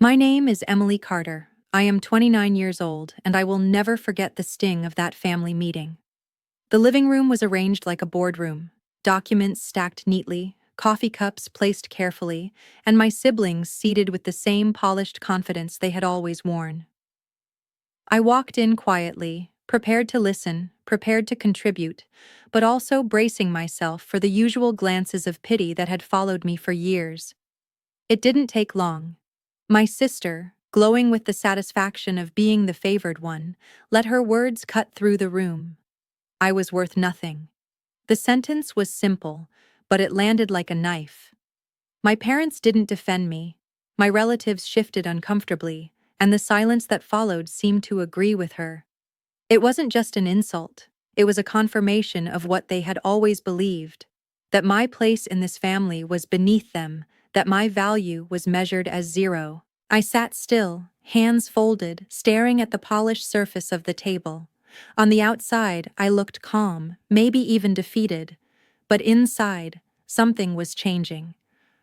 My name is Emily Carter. I am 29 years old, and I will never forget the sting of that family meeting. The living room was arranged like a boardroom, documents stacked neatly, coffee cups placed carefully, and my siblings seated with the same polished confidence they had always worn. I walked in quietly, prepared to listen, prepared to contribute, but also bracing myself for the usual glances of pity that had followed me for years. It didn't take long. My sister, glowing with the satisfaction of being the favored one, let her words cut through the room. I was worth nothing. The sentence was simple, but it landed like a knife. My parents didn't defend me. My relatives shifted uncomfortably, and the silence that followed seemed to agree with her. It wasn't just an insult. It was a confirmation of what they had always believed, that my place in this family was beneath them, that my value was measured as zero. I sat still, hands folded, staring at the polished surface of the table. On the outside, I looked calm, maybe even defeated. But inside, something was changing.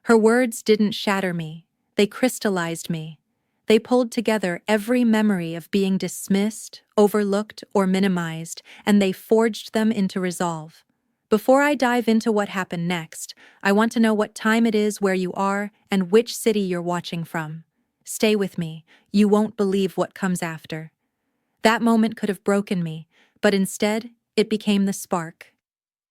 Her words didn't shatter me. They crystallized me. They pulled together every memory of being dismissed, overlooked, or minimized, and they forged them into resolve. Before I dive into what happened next, I want to know what time it is, where you are, and which city you're watching from. Stay with me. You won't believe what comes after. That moment could have broken me, but instead, it became the spark.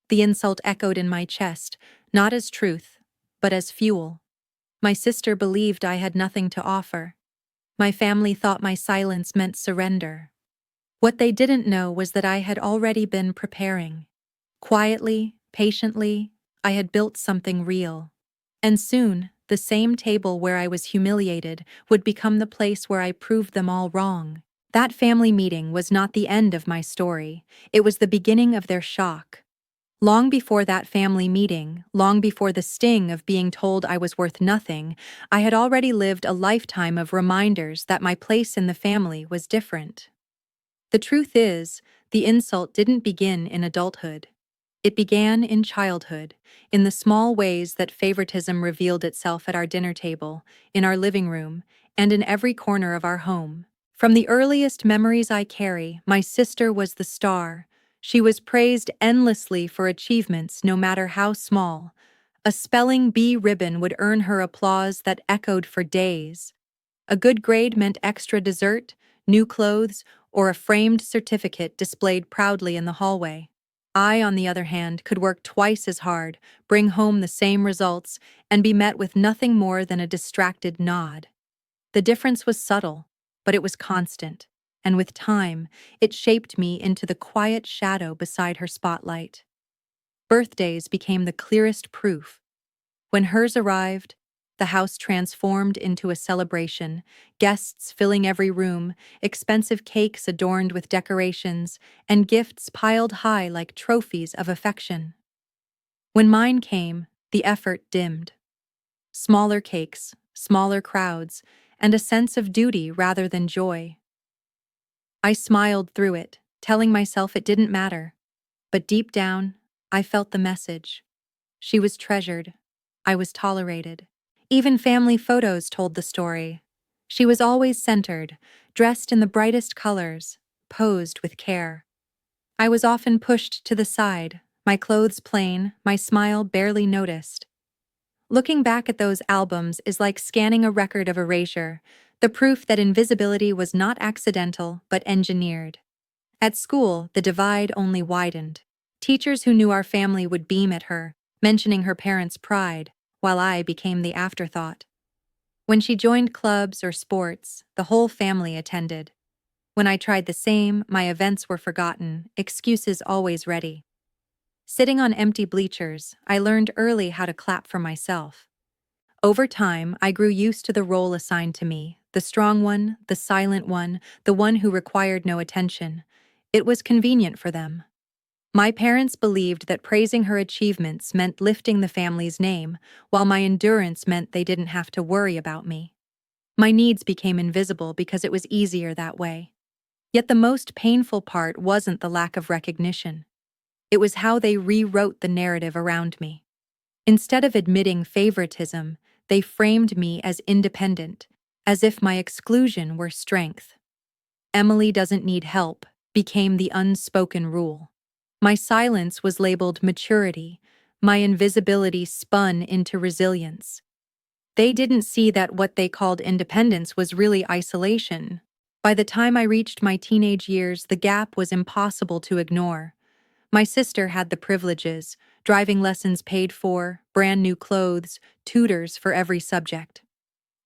The insult echoed in my chest, not as truth, but as fuel. My sister believed I had nothing to offer. My family thought my silence meant surrender. What they didn't know was that I had already been preparing. Quietly, patiently, I had built something real. And soon, the same table where I was humiliated would become the place where I proved them all wrong. That family meeting was not the end of my story. It was the beginning of their shock. Long before that family meeting, long before the sting of being told I was worth nothing, I had already lived a lifetime of reminders that my place in the family was different. The truth is, the insult didn't begin in adulthood. It began in childhood, in the small ways that favoritism revealed itself at our dinner table, in our living room, and in every corner of our home. From the earliest memories I carry, my sister was the star. She was praised endlessly for achievements, no matter how small. A spelling bee ribbon would earn her applause that echoed for days. A good grade meant extra dessert, new clothes, or a framed certificate displayed proudly in the hallway. I, on the other hand, could work twice as hard, bring home the same results, and be met with nothing more than a distracted nod. The difference was subtle, but it was constant, and with time, it shaped me into the quiet shadow beside her spotlight. Birthdays became the clearest proof. When hers arrived, the house transformed into a celebration, guests filling every room, expensive cakes adorned with decorations, and gifts piled high like trophies of affection. When mine came, the effort dimmed. Smaller cakes, smaller crowds, and a sense of duty rather than joy. I smiled through it, telling myself it didn't matter. But deep down, I felt the message. She was treasured. I was tolerated. Even family photos told the story. She was always centered, dressed in the brightest colors, posed with care. I was often pushed to the side, my clothes plain, my smile barely noticed. Looking back at those albums is like scanning a record of erasure, the proof that invisibility was not accidental but engineered. At school, the divide only widened. Teachers who knew our family would beam at her, mentioning her parents' pride, while I became the afterthought. When she joined clubs or sports, the whole family attended. When I tried the same, my events were forgotten, excuses always ready. Sitting on empty bleachers, I learned early how to clap for myself. Over time, I grew used to the role assigned to me, the strong one, the silent one, the one who required no attention. It was convenient for them. My parents believed that praising her achievements meant lifting the family's name, while my endurance meant they didn't have to worry about me. My needs became invisible because it was easier that way. Yet the most painful part wasn't the lack of recognition. It was how they rewrote the narrative around me. Instead of admitting favoritism, they framed me as independent, as if my exclusion were strength. "Emily doesn't need help" became the unspoken rule. My silence was labeled maturity, my invisibility spun into resilience. They didn't see that what they called independence was really isolation. By the time I reached my teenage years, the gap was impossible to ignore. My sister had the privileges: driving lessons paid for, brand new clothes, tutors for every subject.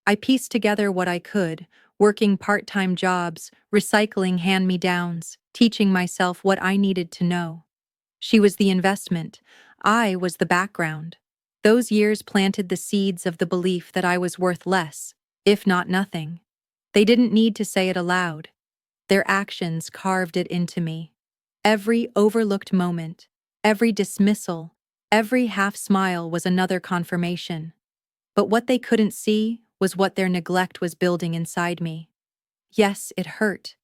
I pieced together what I could, working part-time jobs, recycling hand-me-downs, teaching myself what I needed to know. She was the investment. I was the background. Those years planted the seeds of the belief that I was worth less, if not nothing. They didn't need to say it aloud. Their actions carved it into me. Every overlooked moment, every dismissal, every half-smile was another confirmation. But what they couldn't see was what their neglect was building inside me. Yes, it hurt.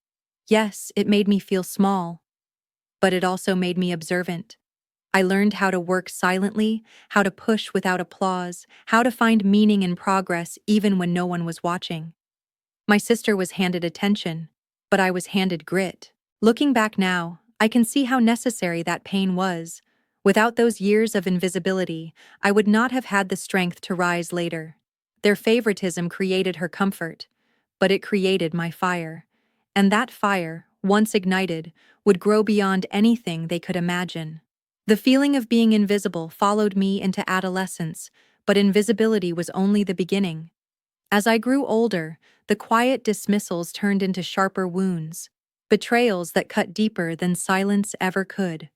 Yes, it made me feel small. But it also made me observant. I learned how to work silently, how to push without applause, how to find meaning in progress even when no one was watching. My sister was handed attention, but I was handed grit. Looking back now, I can see how necessary that pain was. Without those years of invisibility, I would not have had the strength to rise later. Their favoritism created her comfort, but it created my fire. And that fire, once ignited, would grow beyond anything they could imagine. The feeling of being invisible followed me into adolescence, but invisibility was only the beginning. As I grew older, the quiet dismissals turned into sharper wounds, betrayals that cut deeper than silence ever could.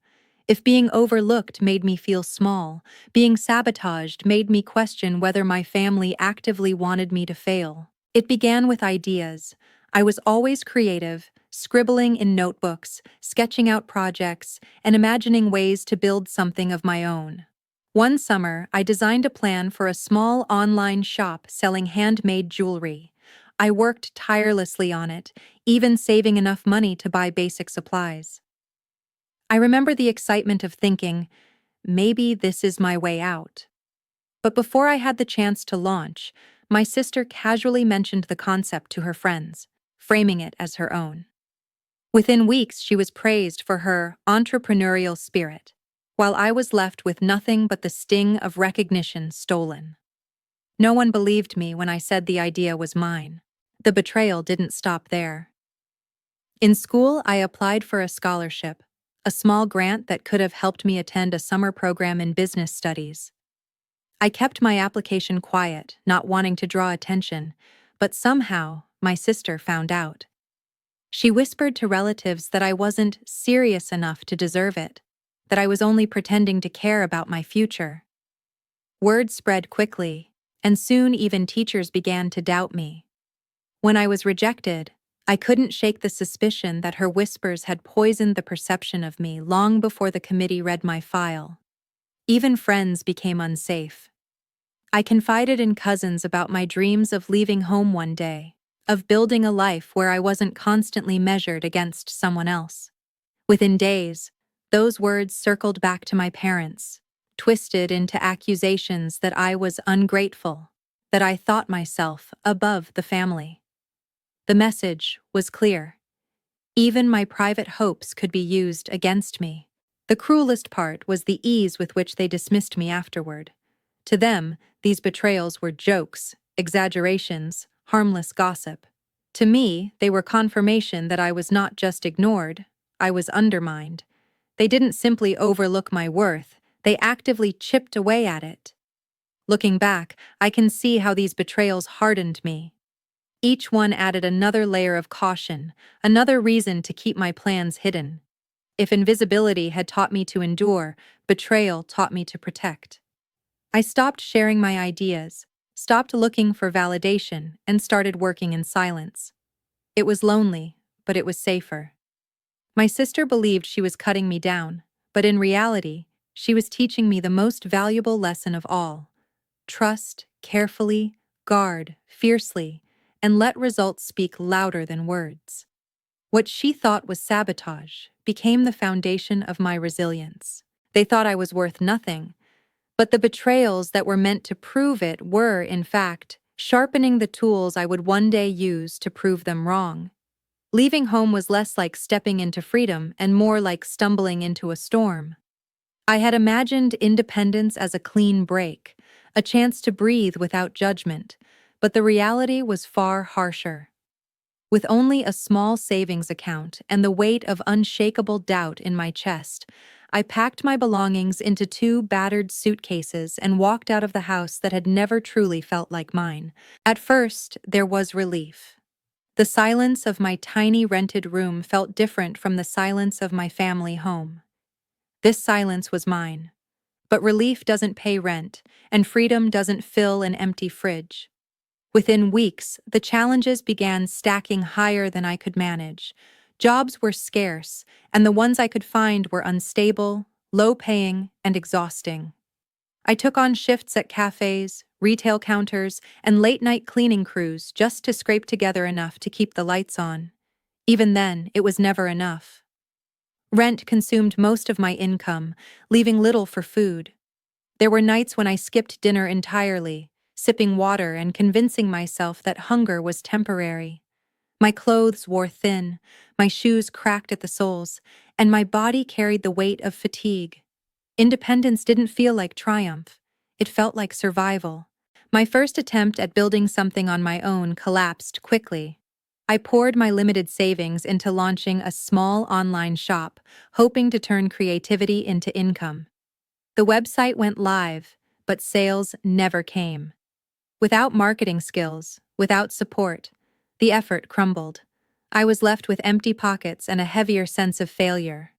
If being overlooked made me feel small, being sabotaged made me question whether my family actively wanted me to fail. It began with ideas. I was always creative, scribbling in notebooks, sketching out projects, and imagining ways to build something of my own. One summer, I designed a plan for a small online shop selling handmade jewelry. I worked tirelessly on it, even saving enough money to buy basic supplies. I remember the excitement of thinking, maybe this is my way out. But before I had the chance to launch, my sister casually mentioned the concept to her friends, framing it as her own. Within weeks, she was praised for her entrepreneurial spirit, while I was left with nothing but the sting of recognition stolen. No one believed me when I said the idea was mine. The betrayal didn't stop there. In school, I applied for a scholarship, a small grant that could have helped me attend a summer program in business studies. I kept my application quiet, not wanting to draw attention, but somehow my sister found out. She whispered to relatives that I wasn't serious enough to deserve it, that I was only pretending to care about my future. Word spread quickly, and soon even teachers began to doubt me. When I was rejected, I couldn't shake the suspicion that her whispers had poisoned the perception of me long before the committee read my file. Even friends became unsafe. I confided in cousins about my dreams of leaving home one day, of building a life where I wasn't constantly measured against someone else. Within days, those words circled back to my parents, twisted into accusations that I was ungrateful, that I thought myself above the family. The message was clear. Even my private hopes could be used against me. The cruelest part was the ease with which they dismissed me afterward. To them, these betrayals were jokes, exaggerations, harmless gossip. To me, they were confirmation that I was not just ignored, I was undermined. They didn't simply overlook my worth, they actively chipped away at it. Looking back, I can see how these betrayals hardened me. Each one added another layer of caution, another reason to keep my plans hidden. If invisibility had taught me to endure, betrayal taught me to protect. I stopped sharing my ideas, stopped looking for validation, and started working in silence. It was lonely, but it was safer. My sister believed she was cutting me down, but in reality, she was teaching me the most valuable lesson of all. Trust carefully, guard fiercely, and let results speak louder than words. What she thought was sabotage became the foundation of my resilience. They thought I was worth nothing, but the betrayals that were meant to prove it were, in fact, sharpening the tools I would one day use to prove them wrong. Leaving home was less like stepping into freedom and more like stumbling into a storm. I had imagined independence as a clean break, a chance to breathe without judgment, but the reality was far harsher. With only a small savings account and the weight of unshakable doubt in my chest, I packed my belongings into two battered suitcases and walked out of the house that had never truly felt like mine. At first, there was relief. The silence of my tiny rented room felt different from the silence of my family home. This silence was mine. But relief doesn't pay rent, and freedom doesn't fill an empty fridge. Within weeks, the challenges began stacking higher than I could manage. Jobs were scarce, and the ones I could find were unstable, low-paying, and exhausting. I took on shifts at cafes, retail counters, and late-night cleaning crews just to scrape together enough to keep the lights on. Even then, it was never enough. Rent consumed most of my income, leaving little for food. There were nights when I skipped dinner entirely, sipping water and convincing myself that hunger was temporary. My clothes wore thin, my shoes cracked at the soles, and my body carried the weight of fatigue. Independence didn't feel like triumph. It felt like survival. My first attempt at building something on my own collapsed quickly. I poured my limited savings into launching a small online shop, hoping to turn creativity into income. The website went live, but sales never came. Without marketing skills, without support, the effort crumbled. I was left with empty pockets and a heavier sense of failure.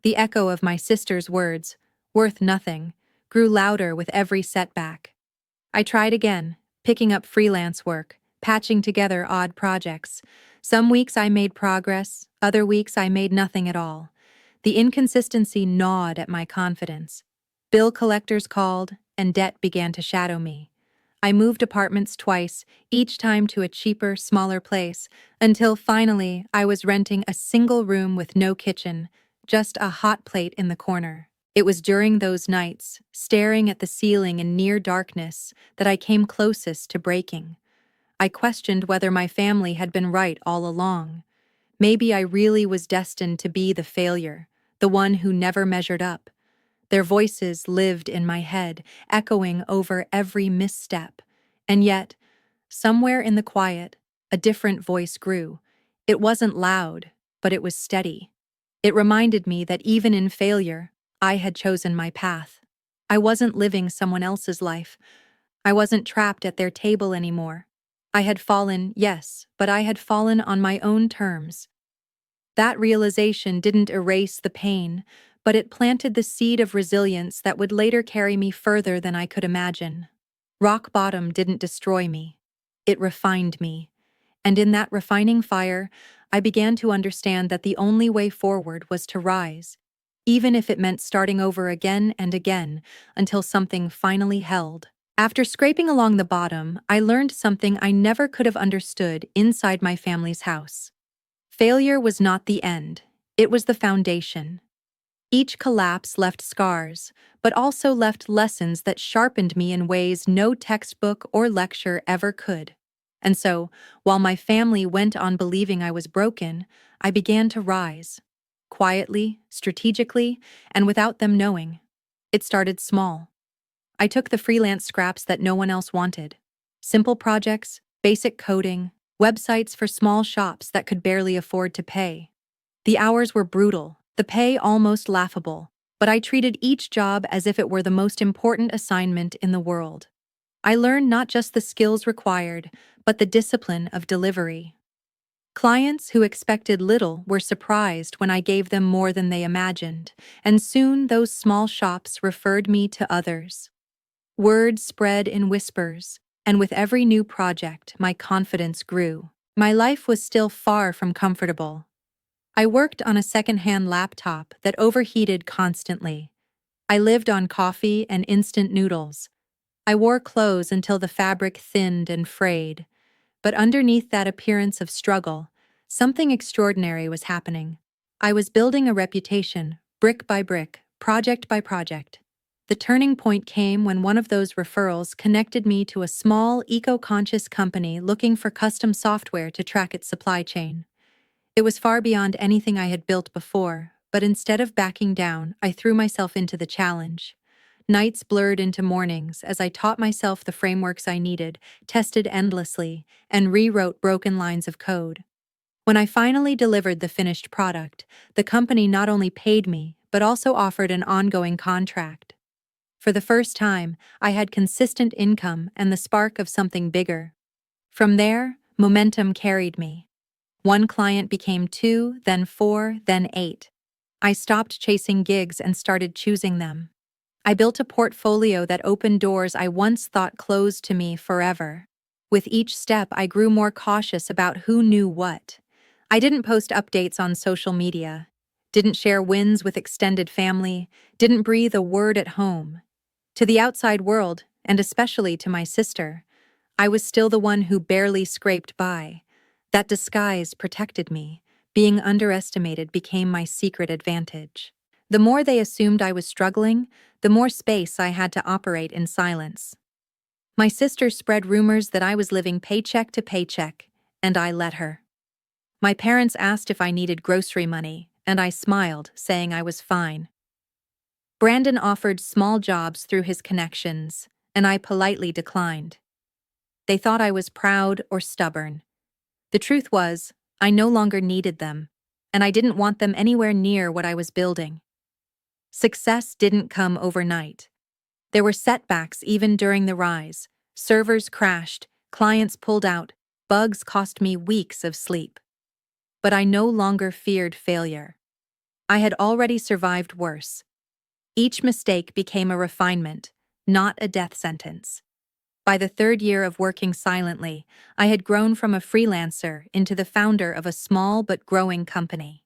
The echo of my sister's words, "worth nothing," grew louder with every setback. I tried again, picking up freelance work, patching together odd projects. Some weeks I made progress, other weeks I made nothing at all. The inconsistency gnawed at my confidence. Bill collectors called, and debt began to shadow me. I moved apartments twice, each time to a cheaper, smaller place, until finally I was renting a single room with no kitchen, just a hot plate in the corner. It was during those nights, staring at the ceiling in near darkness, that I came closest to breaking. I questioned whether my family had been right all along. Maybe I really was destined to be the failure, the one who never measured up. Their voices lived in my head, echoing over every misstep. And yet, somewhere in the quiet, a different voice grew. It wasn't loud, but it was steady. It reminded me that even in failure, I had chosen my path. I wasn't living someone else's life. I wasn't trapped at their table anymore. I had fallen, yes, but I had fallen on my own terms. That realization didn't erase the pain, but it planted the seed of resilience that would later carry me further than I could imagine. Rock bottom didn't destroy me. It refined me. And in that refining fire, I began to understand that the only way forward was to rise, even if it meant starting over again and again until something finally held. After scraping along the bottom, I learned something I never could have understood inside my family's house. Failure was not the end, it was the foundation. Each collapse left scars, but also left lessons that sharpened me in ways no textbook or lecture ever could. And so, while my family went on believing I was broken, I began to rise. Quietly, strategically, and without them knowing. It started small. I took the freelance scraps that no one else wanted. Simple projects, basic coding, websites for small shops that could barely afford to pay. The hours were brutal, the pay almost laughable, but I treated each job as if it were the most important assignment in the world. I learned not just the skills required, but the discipline of delivery. Clients who expected little were surprised when I gave them more than they imagined, and soon those small shops referred me to others. Word spread in whispers, and with every new project, my confidence grew. My life was still far from comfortable. I worked on a second-hand laptop that overheated constantly. I lived on coffee and instant noodles. I wore clothes until the fabric thinned and frayed. But underneath that appearance of struggle, something extraordinary was happening. I was building a reputation, brick by brick, project by project. The turning point came when one of those referrals connected me to a small, eco-conscious company looking for custom software to track its supply chain. It was far beyond anything I had built before, but instead of backing down, I threw myself into the challenge. Nights blurred into mornings as I taught myself the frameworks I needed, tested endlessly, and rewrote broken lines of code. When I finally delivered the finished product, the company not only paid me, but also offered an ongoing contract. For the first time, I had consistent income and the spark of something bigger. From there, momentum carried me. One client became 2, then 4, then 8. I stopped chasing gigs and started choosing them. I built a portfolio that opened doors I once thought closed to me forever. With each step, I grew more cautious about who knew what. I didn't post updates on social media, didn't share wins with extended family, didn't breathe a word at home. To the outside world, and especially to my sister, I was still the one who barely scraped by. That disguise protected me. Being underestimated became my secret advantage. The more they assumed I was struggling, the more space I had to operate in silence. My sister spread rumors that I was living paycheck to paycheck, and I let her. My parents asked if I needed grocery money, and I smiled, saying I was fine. Brandon offered small jobs through his connections, and I politely declined. They thought I was proud or stubborn. The truth was, I no longer needed them, and I didn't want them anywhere near what I was building. Success didn't come overnight. There were setbacks even during the rise. Servers crashed, clients pulled out, bugs cost me weeks of sleep. But I no longer feared failure. I had already survived worse. Each mistake became a refinement, not a death sentence. By the third year of working silently, I had grown from a freelancer into the founder of a small but growing company.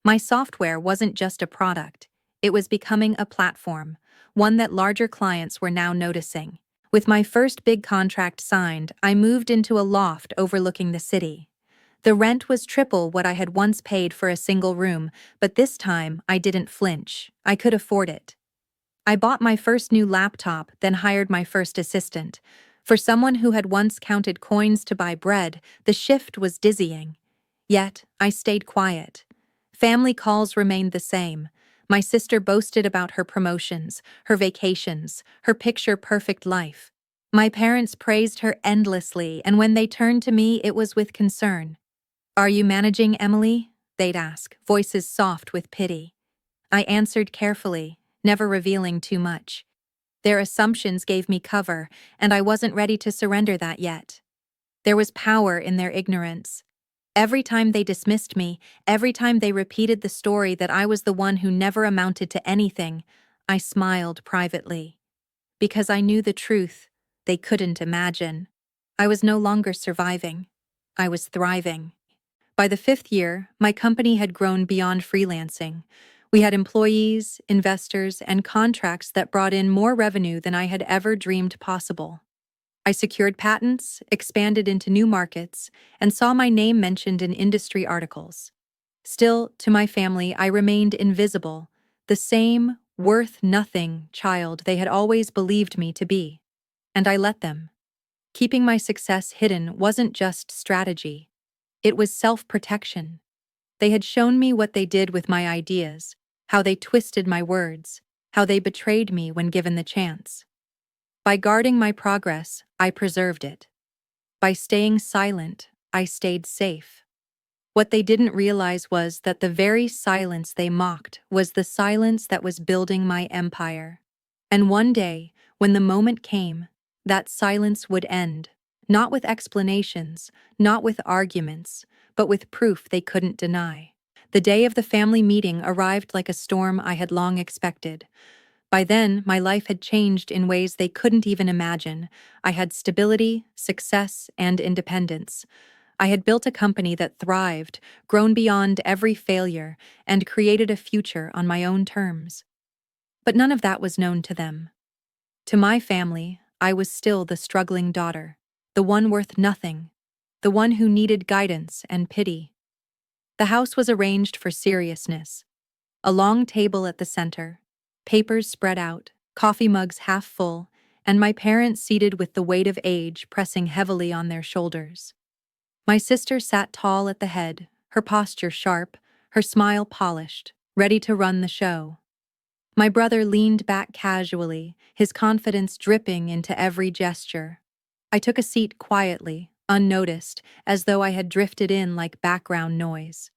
My software wasn't just a product, it was becoming a platform, one that larger clients were now noticing. With my first big contract signed, I moved into a loft overlooking the city. The rent was triple what I had once paid for a single room, but this time I didn't flinch. I could afford it. I bought my first new laptop, then hired my first assistant. For someone who had once counted coins to buy bread, the shift was dizzying. Yet, I stayed quiet. Family calls remained the same. My sister boasted about her promotions, her vacations, her picture-perfect life. My parents praised her endlessly, and when they turned to me, it was with concern. "Are you managing, Emily?" they'd ask, voices soft with pity. I answered carefully, never revealing too much. Their assumptions gave me cover, and I wasn't ready to surrender that yet. There was power in their ignorance. Every time they dismissed me, every time they repeated the story that I was the one who never amounted to anything, I smiled privately. Because I knew the truth they couldn't imagine. I was no longer surviving. I was thriving. By the 5th year, my company had grown beyond freelancing. We had employees, investors, and contracts that brought in more revenue than I had ever dreamed possible. I secured patents, expanded into new markets, and saw my name mentioned in industry articles. Still, to my family, I remained invisible, the same worth-nothing child they had always believed me to be. And I let them. Keeping my success hidden wasn't just strategy. It was self-protection. They had shown me what they did with my ideas, how they twisted my words, how they betrayed me when given the chance. By guarding my progress, I preserved it. By staying silent, I stayed safe. What they didn't realize was that the very silence they mocked was the silence that was building my empire. And one day, when the moment came, that silence would end, not with explanations, not with arguments, but with proof they couldn't deny. The day of the family meeting arrived like a storm I had long expected. By then, my life had changed in ways they couldn't even imagine. I had stability, success, and independence. I had built a company that thrived, grown beyond every failure, and created a future on my own terms. But none of that was known to them. To my family, I was still the struggling daughter, the one worth nothing, the one who needed guidance and pity. The house was arranged for seriousness. A long table at the center, papers spread out, coffee mugs half full, and my parents seated with the weight of age pressing heavily on their shoulders. My sister sat tall at the head, her posture sharp, her smile polished, ready to run the show. My brother leaned back casually, his confidence dripping into every gesture. I took a seat quietly, unnoticed, as though I had drifted in like background noise.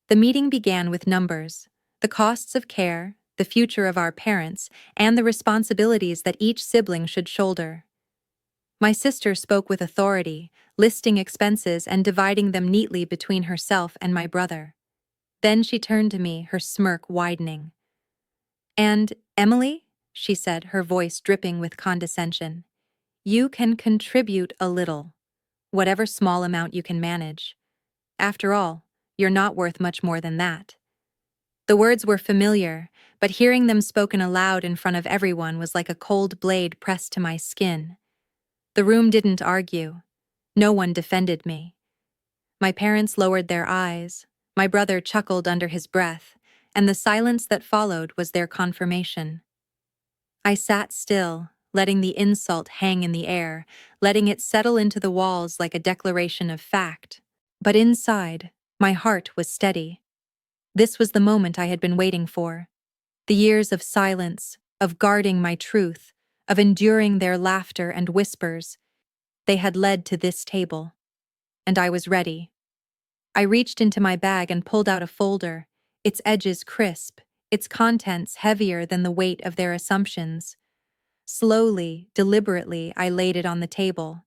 The meeting began with numbers, the costs of care, the future of our parents, and the responsibilities that each sibling should shoulder. My sister spoke with authority, listing expenses and dividing them neatly between herself and my brother. Then she turned to me, her smirk widening. "And, Emily," she said, her voice dripping with condescension, "you can contribute a little, whatever small amount you can manage. After all, you're not worth much more than that." The words were familiar, but hearing them spoken aloud in front of everyone was like a cold blade pressed to my skin. The room didn't argue. No one defended me. My parents lowered their eyes, my brother chuckled under his breath, and the silence that followed was their confirmation. I sat still, letting the insult hang in the air, letting it settle into the walls like a declaration of fact. But inside, my heart was steady. This was the moment I had been waiting for. The years of silence, of guarding my truth, of enduring their laughter and whispers, they had led to this table. And I was ready. I reached into my bag and pulled out a folder, its edges crisp, its contents heavier than the weight of their assumptions. Slowly, deliberately, I laid it on the table.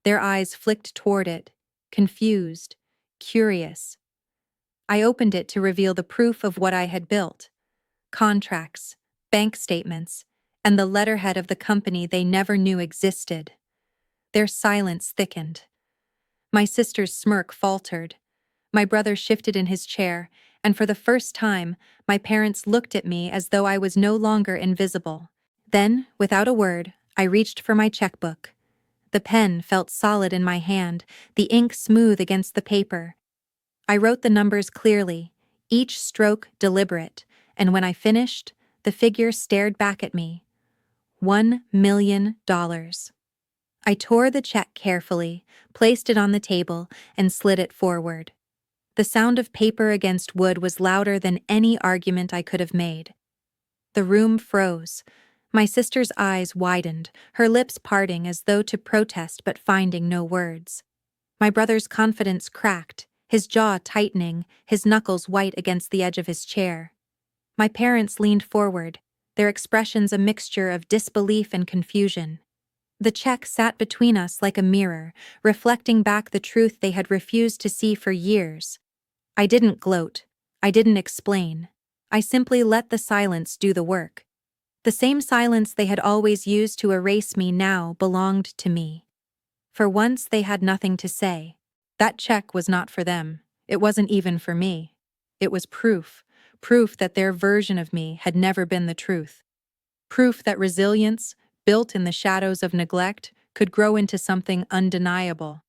Their eyes flicked toward it, confused, curious. I opened it to reveal the proof of what I had built: contracts, bank statements, and the letterhead of the company they never knew existed. Their silence thickened. My sister's smirk faltered. My brother shifted in his chair, and for the first time, my parents looked at me as though I was no longer invisible. Then, without a word, I reached for my checkbook. The pen felt solid in my hand, the ink smooth against the paper. I wrote the numbers clearly, each stroke deliberate, and when I finished, the figure stared back at me. $1 million. I tore the check carefully, placed it on the table, and slid it forward. The sound of paper against wood was louder than any argument I could have made. The room froze. My sister's eyes widened, her lips parting as though to protest but finding no words. My brother's confidence cracked, his jaw tightening, his knuckles white against the edge of his chair. My parents leaned forward, their expressions a mixture of disbelief and confusion. The check sat between us like a mirror, reflecting back the truth they had refused to see for years. I didn't gloat. I didn't explain. I simply let the silence do the work. The same silence they had always used to erase me now belonged to me. For once they had nothing to say. That check was not for them. It wasn't even for me. It was proof that their version of me had never been the truth. Proof that resilience, built in the shadows of neglect, could grow into something undeniable.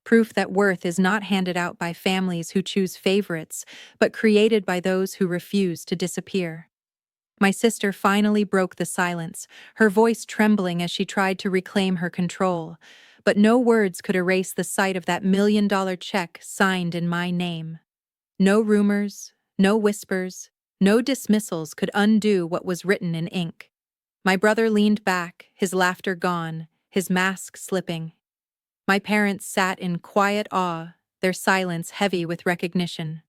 Proof that worth is not handed out by families who choose favorites, but created by those who refuse to disappear. My sister finally broke the silence, her voice trembling as she tried to reclaim her control. But no words could erase the sight of that $1 million check signed in my name. No rumors, no whispers, no dismissals could undo what was written in ink. My brother leaned back, his laughter gone, his mask slipping. My parents sat in quiet awe, their silence heavy with recognition.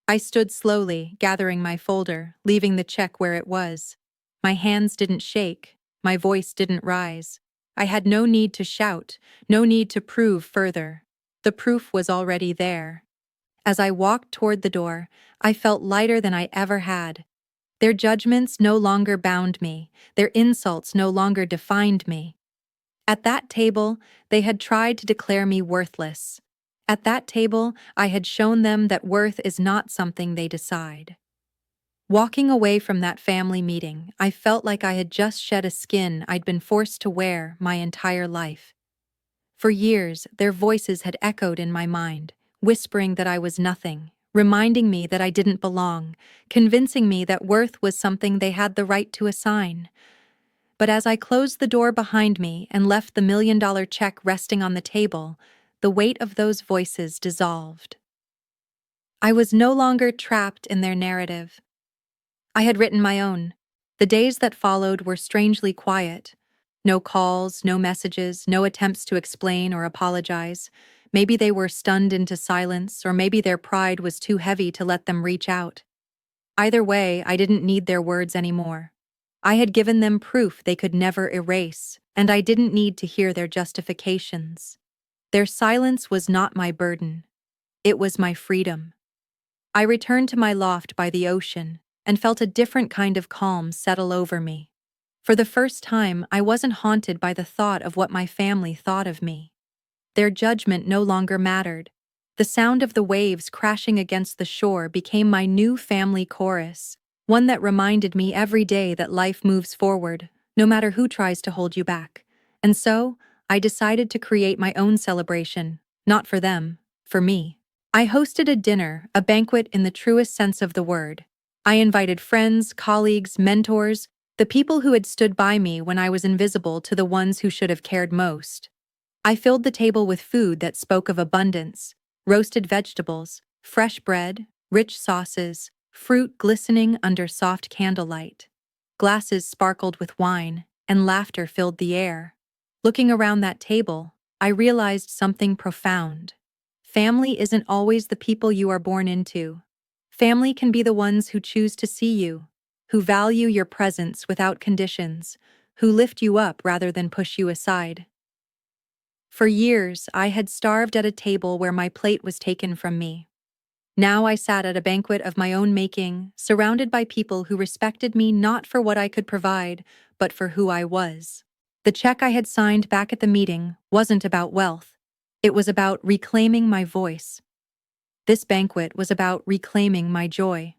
I stood slowly, gathering my folder, leaving the check where it was. My hands didn't shake, my voice didn't rise. I had no need to shout, no need to prove further. The proof was already there. As I walked toward the door, I felt lighter than I ever had. Their judgments no longer bound me, their insults no longer defined me. At that table, they had tried to declare me worthless. At that table, I had shown them that worth is not something they decide. Walking away from that family meeting, I felt like I had just shed a skin I'd been forced to wear my entire life. For years, their voices had echoed in my mind, whispering that I was nothing, reminding me that I didn't belong, convincing me that worth was something they had the right to assign. But as I closed the door behind me and left the $1 million check resting on the table, the weight of those voices dissolved. I was no longer trapped in their narrative. I had written my own. The days that followed were strangely quiet. No calls, no messages, no attempts to explain or apologize. Maybe they were stunned into silence, or maybe their pride was too heavy to let them reach out. Either way, I didn't need their words anymore. I had given them proof they could never erase, and I didn't need to hear their justifications. Their silence was not my burden. It was my freedom. I returned to my loft by the ocean and felt a different kind of calm settle over me. For the first time, I wasn't haunted by the thought of what my family thought of me. Their judgment no longer mattered. The sound of the waves crashing against the shore became my new family chorus, one that reminded me every day that life moves forward, no matter who tries to hold you back. And so, I decided to create my own celebration, not for them, for me. I hosted a dinner, a banquet in the truest sense of the word. I invited friends, colleagues, mentors, the people who had stood by me when I was invisible to the ones who should have cared most. I filled the table with food that spoke of abundance: roasted vegetables, fresh bread, rich sauces, fruit glistening under soft candlelight. Glasses sparkled with wine, and laughter filled the air. Looking around that table, I realized something profound. Family isn't always the people you are born into. Family can be the ones who choose to see you, who value your presence without conditions, who lift you up rather than push you aside. For years, I had starved at a table where my plate was taken from me. Now I sat at a banquet of my own making, surrounded by people who respected me not for what I could provide, but for who I was. The check I had signed back at the meeting wasn't about wealth. It was about reclaiming my voice. This banquet was about reclaiming my joy.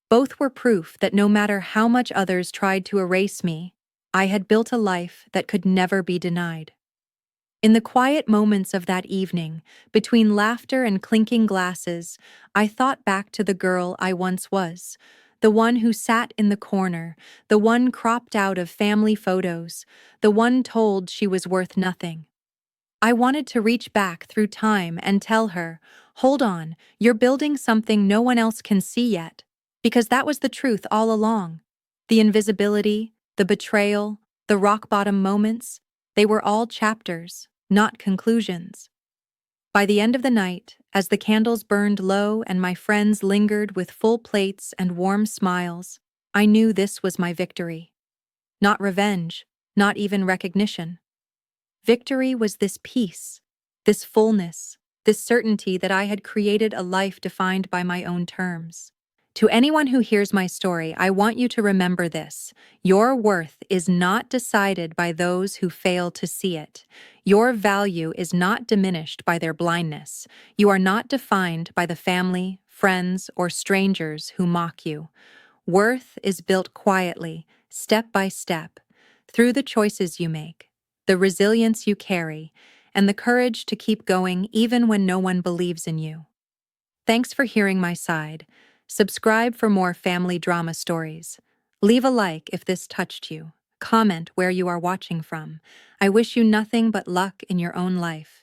Both were proof that no matter how much others tried to erase me, I had built a life that could never be denied. In the quiet moments of that evening, between laughter and clinking glasses, I thought back to the girl I once was, the one who sat in the corner, the one cropped out of family photos, the one told she was worth nothing. I wanted to reach back through time and tell her, "Hold on, you're building something no one else can see yet." Because that was the truth all along. The invisibility, the betrayal, the rock-bottom moments, they were all chapters, not conclusions. By the end of the night, as the candles burned low and my friends lingered with full plates and warm smiles, I knew this was my victory. Not revenge, not even recognition. Victory was this peace, this fullness, this certainty that I had created a life defined by my own terms. To anyone who hears my story, I want you to remember this: your worth is not decided by those who fail to see it. Your value is not diminished by their blindness. You are not defined by the family, friends, or strangers who mock you. Worth is built quietly, step by step, through the choices you make, the resilience you carry, and the courage to keep going even when no one believes in you. Thanks for hearing my side. Subscribe for more family drama stories. Leave a like if this touched you. Comment where you are watching from. I wish you nothing but luck in your own life.